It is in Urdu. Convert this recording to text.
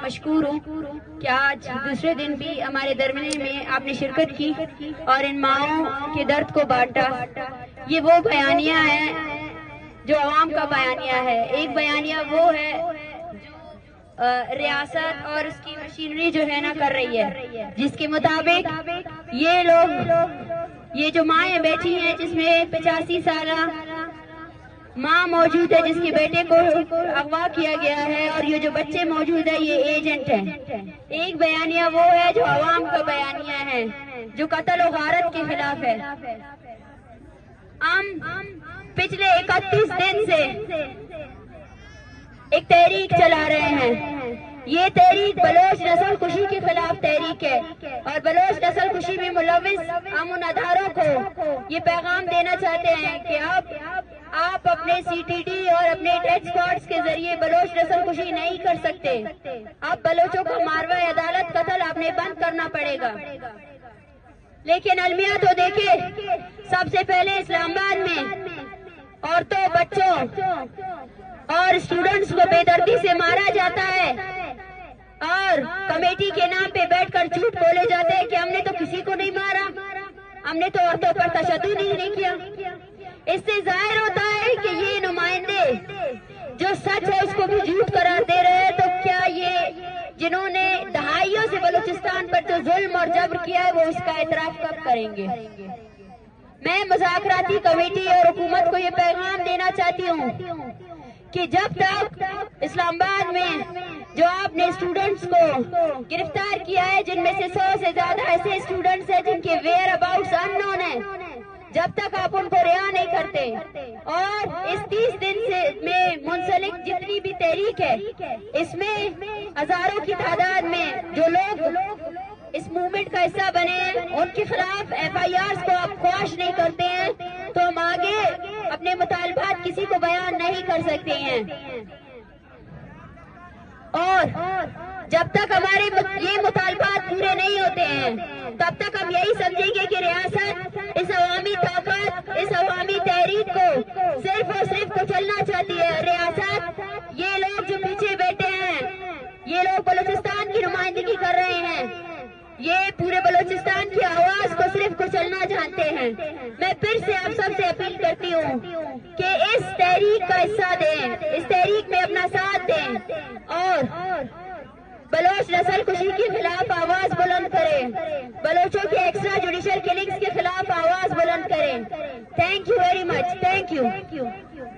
مشکور ہوں کہ آج دوسرے دن بھی ہمارے درمے میں آپ نے شرکت کی اور ان ماؤں کے درد کو بانٹا۔ یہ وہ بیانیہ ہے جو عوام کا بیانیہ ہے۔ ایک بیانیہ وہ ہے جو ریاست اور اس کی مشینری جو ہے نا کر رہی ہے، جس کے مطابق یہ لوگ، یہ جو مائیں بیٹھی ہیں جس میں 85 سالہ ماں موجود ہے جس کے بیٹے کو اغوا کیا گیا ہے، اور یہ جو بچے موجود ہیں یہ ایجنٹ ہیں۔ ایک بیانیہ وہ ہے جو عوام کا بیانیہ ہے، جو قتل و غارت کے خلاف ہے۔ ہم پچھلے 31 دن سے ایک تحریک چلا رہے ہیں۔ یہ تحریک بلوچ نسل کشی کے خلاف تحریک ہے، اور بلوچ نسل کشی میں ملوث امن اداروں کو یہ پیغام دینا چاہتے ہیں کہ آپ اپنے سی ٹی ڈی اور اپنے ڈیتھ اسکواڈز کے ذریعے بلوچ نسل کشی نہیں کر سکتے۔ اب بلوچوں کو ماروائے عدالت قتل آپ نے بند کرنا پڑے گا۔ لیکن المیہ تو دیکھیں، سب سے پہلے اسلام آباد میں عورتوں، بچوں اور اسٹوڈنٹس کو بے دردی سے مارا جاتا ہے، اور کمیٹی کے نام پہ بیٹھ کر جھوٹ بولے جاتے ہیں کہ ہم نے تو کسی کو نہیں مارا، ہم نے تو عورتوں پر تشدد ہی نہیں کیا۔ اس سے ظاہر ہوتا ہے کہ یہ نمائندے جو سچ ہے اس کو بھی جھوٹ قرار دے رہے ہیں۔ تو کیا یہ جنہوں نے دہائیوں سے بلوچستان پر جو ظلم اور جبر کیا ہے وہ اس کا اعتراف کب کریں گے؟ میں مذاکراتی کمیٹی اور حکومت کو یہ پیغام دینا چاہتی ہوں کہ جب تک اسلام آباد میں جو آپ نے اسٹوڈنٹس کو گرفتار کیا ہے، جن میں سے 100 سے زیادہ ایسے اسٹوڈنٹس ہیں جن کے ویئر اباؤٹس ان نون ہیں، جب تک آپ ان کو رہا نہیں کرتے اور اس 30 دن سے میں منسلک جتنی بھی تحریک ہے، اس میں ہزاروں کی تعداد میں جو لوگ اس موومنٹ کا حصہ بنے ہیں، ان کے خلاف FIRs کو آپ خواش نہیں کرتے ہیں تو ہم آگے اپنے مطالبات کسی کو بیان نہیں کر سکتے ہیں۔ اور جب تک ہمارے یہ مطالبات پورے نہیں ہوتے ہیں تب تک ہم یہی سمجھیں گے کہ ریاست اس عوامی طاقت، اس عوامی تحریک کو صرف اور صرف کچلنا چاہتی ہے۔ ریاست، یہ لوگ جو پیچھے بیٹھے ہیں، یہ لوگ بلوچستان کی نمائندگی کر رہے ہیں، یہ پورے بلوچستان کی آواز کو صرف کچلنا جانتے ہیں۔ میں پھر سے آپ سب سے اپیل کرتی ہوں کہ اس تحریک کا حصہ دیں، اس تحریک میں اپنا ساتھ دیں اور بلوچ نسل کشی کے خلاف آواز بلند کریں، بلوچوں کے ایکسٹرا جوڈیشل کلنگز کے خلاف آواز بلند کریں۔ Thank you very much, thank you.